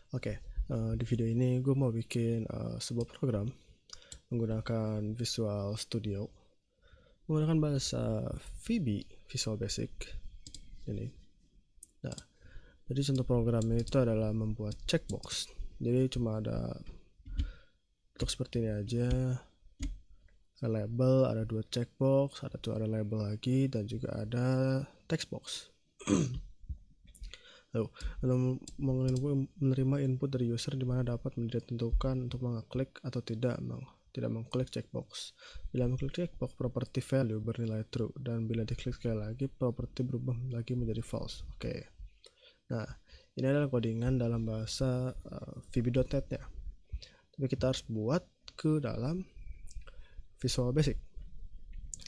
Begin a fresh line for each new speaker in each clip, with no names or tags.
Oke, di video ini gue mau bikin sebuah program menggunakan Visual Studio menggunakan bahasa VB, Visual Basic ini. Nah, jadi contoh programnya itu adalah membuat checkbox. Jadi cuma ada untuk seperti ini aja. Ada label, ada 2 checkbox, ada label lagi, dan juga ada textbox. Lalu, menerima input dari user di mana dapat ditentukan untuk mengklik atau tidak mengklik checkbox. Bila mengklik checkbox, property value bernilai true, dan bila diklik sekali lagi, property berubah lagi menjadi false. Oke. Nah, ini adalah codingan dalam bahasa VB.NET-nya. Tapi kita harus buat ke dalam Visual Basic.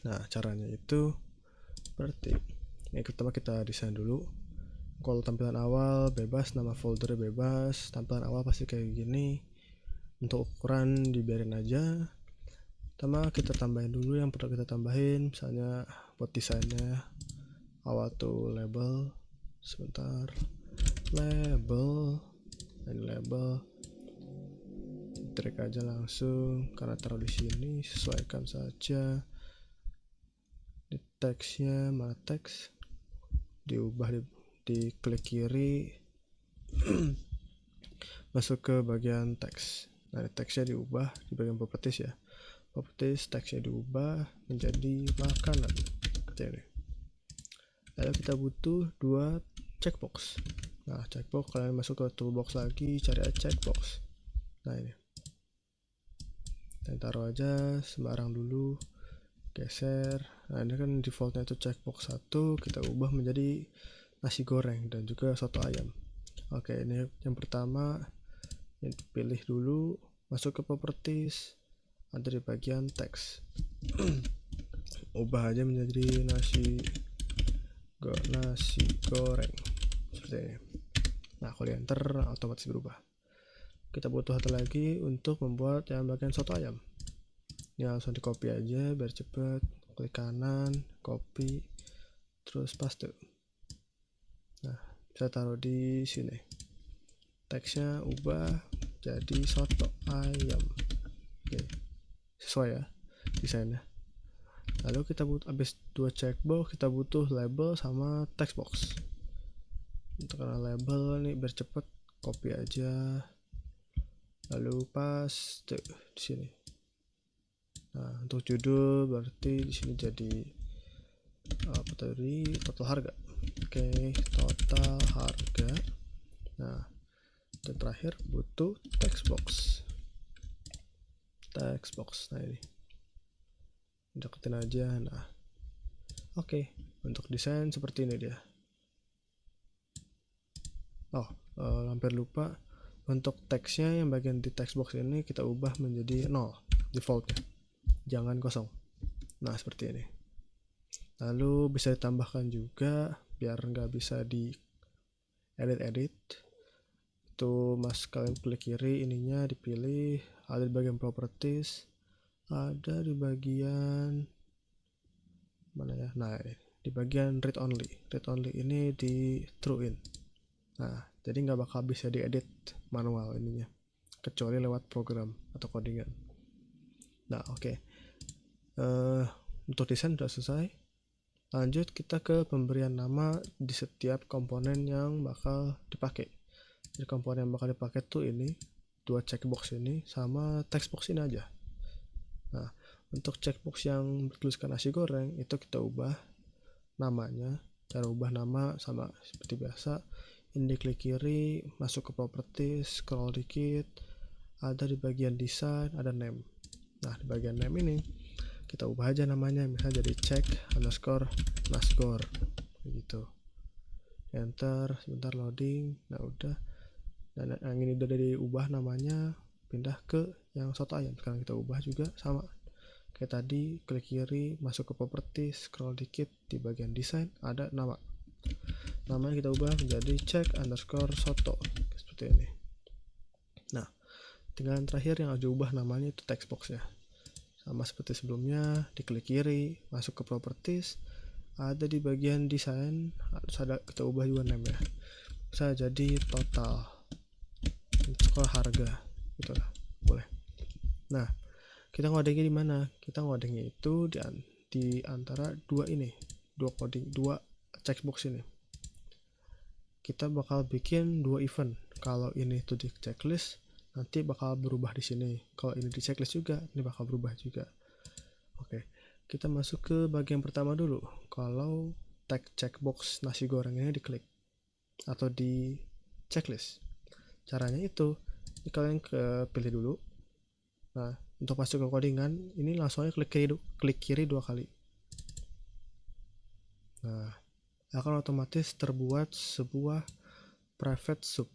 Nah, caranya itu seperti yang pertama kita desain dulu. Kalau tampilan awal bebas, nama folder bebas, tampilan awal pasti kayak gini. Untuk ukuran dibiarin aja. Pertama kita tambahin dulu yang perlu kita tambahin, misalnya buat desainnya awal tuh label, sebentar, label, ini label, drag aja langsung karena taruh di sini, sesuaikan saja. Di teksnya mana teks, diubah di klik kiri masuk ke bagian teks. Nah, teksnya diubah di bagian properties ya. Properties teksnya diubah menjadi makanan. Ini. Lalu kita butuh 2 checkbox. Nah, checkbox kalian masuk ke toolbox lagi, cari checkbox. Nah, ini. Dan taruh aja sembarang dulu. Geser. Nah, ini kan defaultnya itu checkbox 1, kita ubah menjadi nasi goreng dan juga soto ayam. Oke, ini yang pertama, yang pilih dulu, masuk ke properties, ada di bagian teks. Ubah aja menjadi nasi goreng seperti ini. Nah, kalau di enter otomatis berubah. Kita butuh satu lagi untuk membuat yang bagian soto ayam. Ini langsung di copy aja biar cepet. Klik kanan, copy, terus paste. Nah, bisa taruh di sini. Teksnya ubah jadi soto ayam. Oke, sesuai ya desainnya. Lalu kita butuh, habis 2 checkbox, kita butuh label sama textbox. Untuk label nih biar cepet, copy aja, lalu paste di sini. Nah, untuk judul berarti di sini jadi apa tadi, total harga. Oke, total harga. Nah, dan terakhir butuh textbox. Nah, ini deketin aja. Nah, oke, untuk desain seperti ini dia. Hampir lupa, untuk teksnya yang bagian di textbox ini kita ubah menjadi 0 defaultnya, jangan kosong. Nah, seperti ini. Lalu bisa ditambahkan juga biar nggak bisa di edit. Itu kalian klik kiri, ininya dipilih, ada di bagian properties, ada di bagian mana ya. Nah, di bagian read only ini di true in. Nah, jadi nggak bakal bisa diedit manual ininya, kecuali lewat program atau codingan. Nah, oke. Untuk desain sudah selesai. Lanjut kita ke pemberian nama di setiap komponen yang bakal dipakai. Jadi komponen yang bakal dipakai tuh ini, 2 checkbox ini sama textbox ini aja. Nah, untuk checkbox yang bertuliskan nasi goreng itu kita ubah namanya. Cara ubah nama sama seperti biasa. Ini klik kiri, masuk ke properties, scroll dikit, ada di bagian desain, ada name. Nah, di bagian name ini kita ubah aja namanya, misalnya jadi check_nasgor begitu. Enter, sebentar loading. Nah, udah. Dan yang ini udah diubah namanya, pindah ke yang soto ayam. Sekarang kita ubah juga sama kayak tadi, klik kiri, masuk ke properties, scroll dikit, di bagian desain ada nama. Namanya kita ubah menjadi check_soto seperti ini. Nah, tinggal yang terakhir yang harus diubah namanya itu textbox ya. Sama seperti sebelumnya, diklik kiri, masuk ke properties, ada di bagian desain, kita ubah juga name ya. Bisa jadi total. underscore harga gitu lah, boleh. Nah, kita ngodingnya di mana? Kita ngodingnya itu di antara dua checkbox ini. Kita bakal bikin dua event. Kalau ini tuh di checklist, nanti bakal berubah di sini. Kalau ini di checklist juga, ini bakal berubah juga. Oke, kita masuk ke bagian pertama dulu. Kalau tag checkbox nasi goreng ini diklik atau di checklist, caranya itu kalian pilih dulu. Nah, untuk masuk ke codingan ini langsung aja klik kiri 2 kali. Nah, akan otomatis terbuat sebuah private sub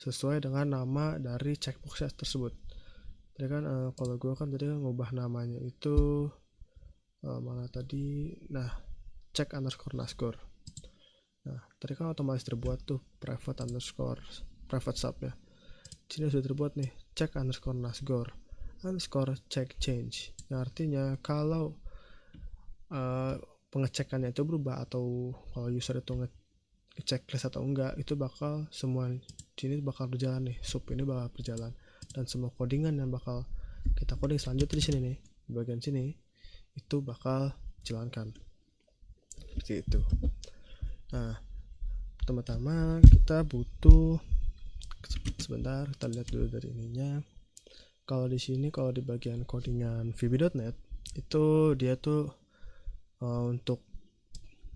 sesuai dengan nama dari checkbox tersebut. Jadi kan kalau gue kan tadi ngubah namanya itu mana tadi, nah check underscore nasgor. Nah, tadi kan otomatis terbuat tuh private sub ya. Sini sudah terbuat nih, check underscore nasgor underscore check change, yang artinya kalau pengecekannya itu berubah atau kalau user itu checklist atau enggak, itu bakal semua sini bakal berjalan nih, sub ini bakal berjalan, dan semua codingan yang bakal kita coding selanjutnya di sini nih, di bagian sini itu bakal jalankan seperti itu. Nah, pertama-tama kita butuh, sebentar kita lihat dulu dari ininya. Kalau di sini, kalau di bagian codingan VB.NET itu dia tuh untuk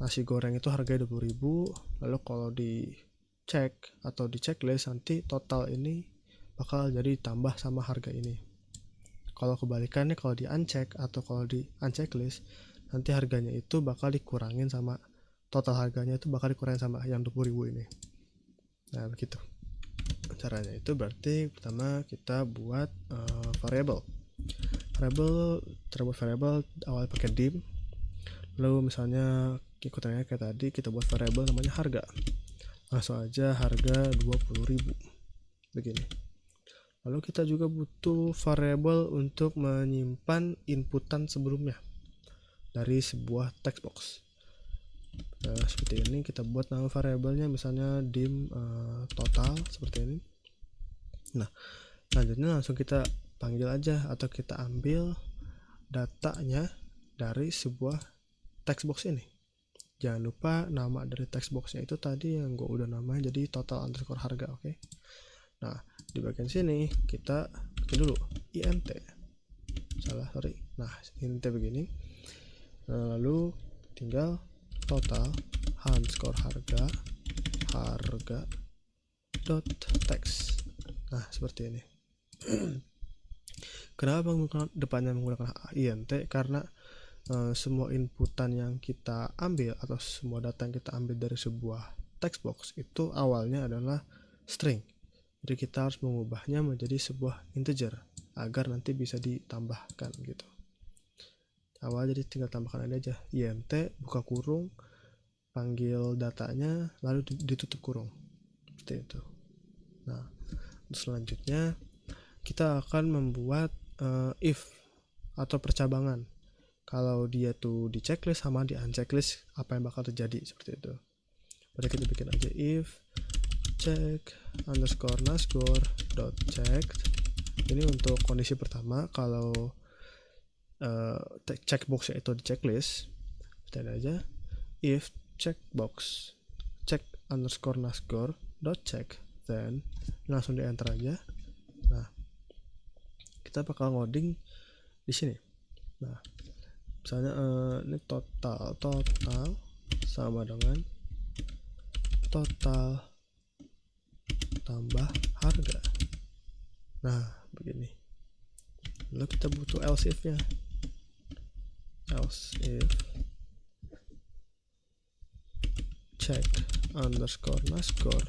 nasi goreng itu harganya 20.000. Lalu kalau di check atau di checklist nanti total ini bakal jadi tambah sama harga ini. Kalau kebalikannya, kalau di uncheck atau kalau di unchecklist, nanti harganya itu bakal dikurangin sama total harganya itu bakal dikurangin sama yang 20.000 ini. Nah, begitu caranya. Itu berarti pertama kita buat variable awal pakai dim. Lalu misalnya ikutannya kayak tadi, kita buat variable namanya harga. Langsung aja harga 20.000 begini. Lalu kita juga butuh variable untuk menyimpan inputan sebelumnya dari sebuah text box. Seperti ini, kita buat nama variabelnya misalnya dim total seperti ini. Nah, selanjutnya langsung kita panggil aja atau kita ambil datanya dari sebuah text box ini. Jangan lupa nama dari text boxnya itu tadi yang gue udah namain jadi total underscore harga. Oke. Nah, di bagian sini kita bikin dulu int. Nah, int begini. Lalu tinggal total underscore harga dot text. Nah, seperti ini. Kenapa depannya menggunakan int? Karena semua inputan yang kita ambil atau semua data yang kita ambil dari sebuah text box itu awalnya adalah string. Jadi kita harus mengubahnya menjadi sebuah integer agar nanti bisa ditambahkan gitu. Awal jadi tinggal tambahkan aja int buka kurung, panggil datanya, lalu ditutup kurung seperti itu. Nah, selanjutnya kita akan membuat if atau percabangan. Kalau dia tuh di checklist sama di unchecklist, apa yang bakal terjadi seperti itu. Berarti kita bikin aja if check underscore nasgor dot check. Ini untuk kondisi pertama, kalau checkboxnya itu di checklist, kita aja if checkbox check underscore nasgor dot check, then langsung di enter aja. Nah, kita bakal ngoding di sini. Nah, misalnya ini total sama dengan total tambah harga. Nah, begini. Lalu kita butuh else if-nya. Else if check underscore nasgor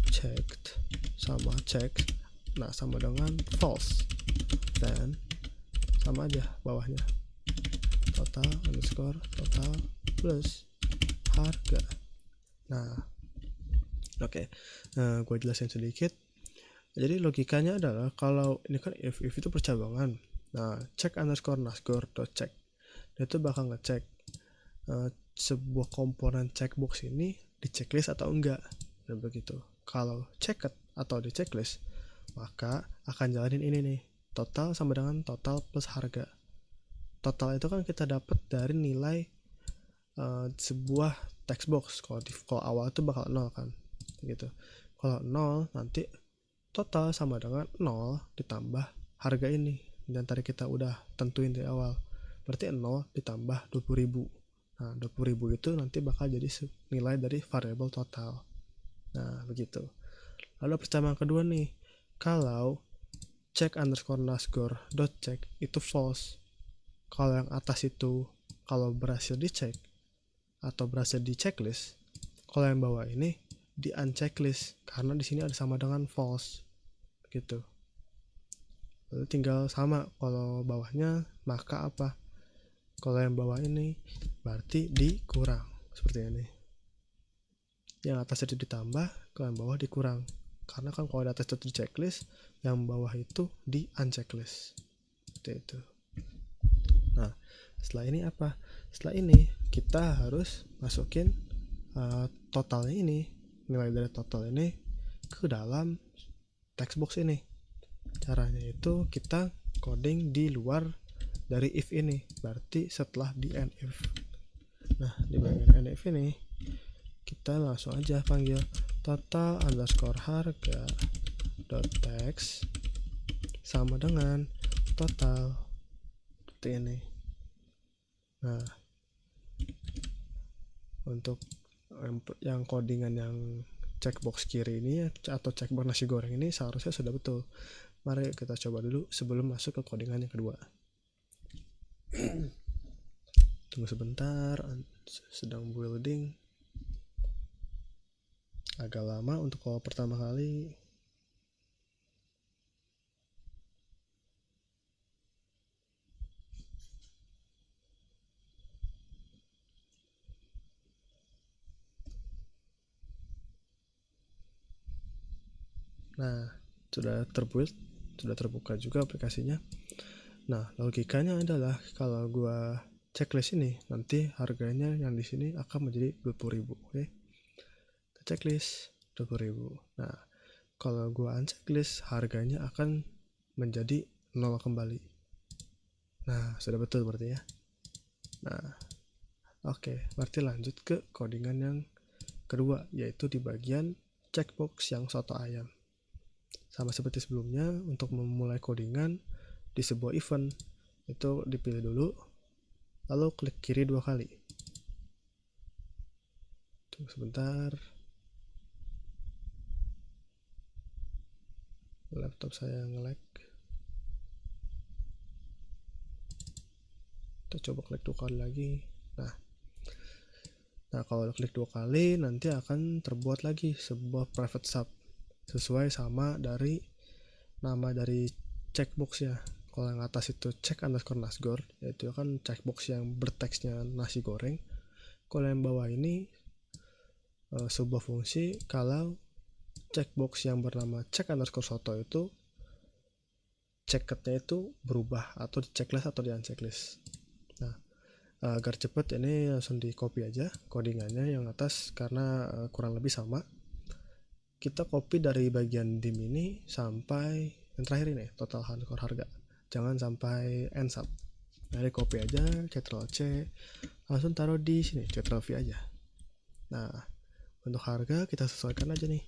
checked sama check, nah sama dengan false, dan sama aja bawahnya total underscore total plus harga. Nah, oke. Gue jelasin sedikit. Jadi logikanya adalah kalau ini kan if itu percabangan. Nah, check underscore nasgor dot check, itu bakal ngecek sebuah komponen checkbox ini di checklist atau enggak. Dan begitu. Kalau checked atau di checklist, maka akan jalanin ini nih, total sama dengan total plus harga. Total itu kan kita dapat dari nilai sebuah text box. Kalau awal itu bakal 0 kan, gitu. Kalau 0 nanti total sama dengan 0 ditambah harga ini dan tadi kita udah tentuin dari awal, berarti 0 ditambah 20.000. Nah 20.000 itu nanti bakal jadi nilai dari variable total. Nah begitu. Lalu pertama kedua nih, kalau check underscore nasgor dot check itu false, kalau yang atas itu kalau berhasil dicek atau berhasil di checklist, kalau yang bawah ini di unchecklist karena di sini ada sama dengan false gitu. Lalu tinggal sama kalau bawahnya, maka apa? Kalau yang bawah ini berarti dikurang seperti ini. Yang atas itu ditambah, kalau yang bawah dikurang. Karena kan kalau di atas itu di checklist, yang bawah itu di unchecklist. Seperti itu. Nah, setelah ini apa? Setelah ini kita harus masukin totalnya ini, nilai dari total ini ke dalam text box ini. Caranya itu kita coding di luar dari if ini, berarti setelah di end if. Nah di bagian end if ini kita langsung aja panggil total underscore harga dot text sama dengan total, seperti ini. Nah untuk yang codingan yang checkbox kiri ini atau checkbox nasi goreng ini seharusnya sudah betul. Mari kita coba dulu sebelum masuk ke codingan yang kedua. Tunggu sebentar, sedang building. Agak lama untuk kalau pertama kali. Nah, sudah terbuild, sudah terbuka juga aplikasinya. Nah, logikanya adalah kalau gua checklist ini, nanti harganya yang di sini akan menjadi 20.000, oke? Checklist 20.000. Nah, kalau gua unchecklist, harganya akan menjadi 0 kembali. Nah, sudah betul berarti ya. Nah, oke, berarti lanjut ke codingan yang kedua, yaitu di bagian checkbox yang soto ayam. Sama seperti sebelumnya, untuk memulai codingan di sebuah event, itu dipilih dulu, lalu klik kiri 2 kali. Tunggu sebentar. Laptop saya nge-lag. Kita coba klik 2 kali lagi. Nah kalau klik 2 kali, nanti akan terbuat lagi sebuah private sub sesuai sama dari nama dari checkbox ya. Kalau yang atas itu check underscore nasgor, yaitu kan checkbox yang berteksnya nasi goreng. Kalau yang bawah ini sebuah fungsi kalau checkbox yang bernama check underscore soto itu checketnya itu berubah atau di checklist atau di unchecklist. Nah agar cepet ini langsung di copy aja codingannya yang atas karena kurang lebih sama. Kita copy dari bagian dim ini sampai yang terakhir ini total underscore harga, jangan sampai end sub. Jadi copy aja Ctrl C, langsung taruh di sini Ctrl V aja. Nah untuk harga kita sesuaikan aja nih.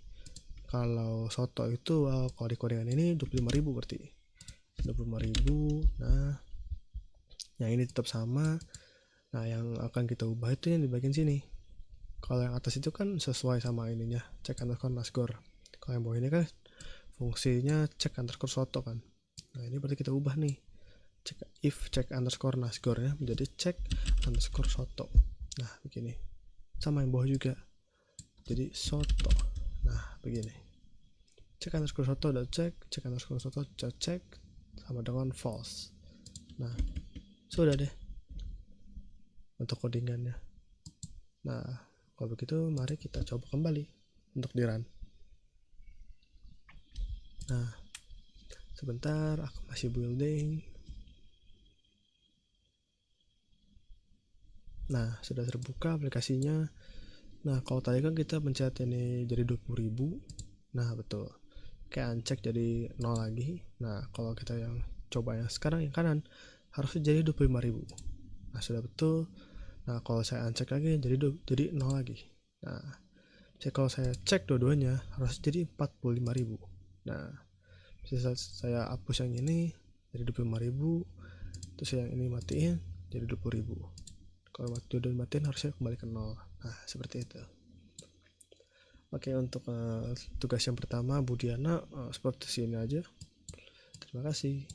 Kalau soto itu kalau di codingan ini 25.000 berarti 25.000. Nah yang ini tetap sama. Nah yang akan kita ubah itu yang di bagian sini. Kalau yang atas itu kan sesuai sama ininya check underscore nasgor. Kalau yang bawah ini kan fungsinya check underscore soto kan. Nah ini berarti kita ubah nih check underscore nasgor ya menjadi check underscore soto. Nah begini. Sama yang bawah juga jadi soto. Nah begini, check underscore soto dot check underscore soto dot check sama dengan false. Nah sudah deh untuk codingannya. Nah kalau begitu mari kita coba kembali untuk di run. Nah sebentar, aku masih building. Nah sudah terbuka aplikasinya. Nah kalau tadi kan kita pencet ini jadi 20.000. Nah betul, kayak uncheck jadi 0 lagi. Nah kalau kita yang coba yang sekarang yang kanan harusnya jadi 25.000. Nah sudah betul. Nah kalau saya uncheck lagi jadi 0 lagi. Nah kalau saya cek dua-duanya harus jadi 45.000. Nah bisa saya hapus yang ini jadi 25.000, terus yang ini matiin jadi 20.000. Kalau udah matiin harusnya kembali ke 0. Nah seperti itu. Oke, untuk tugas yang pertama Budiana seperti ini aja. Terima kasih.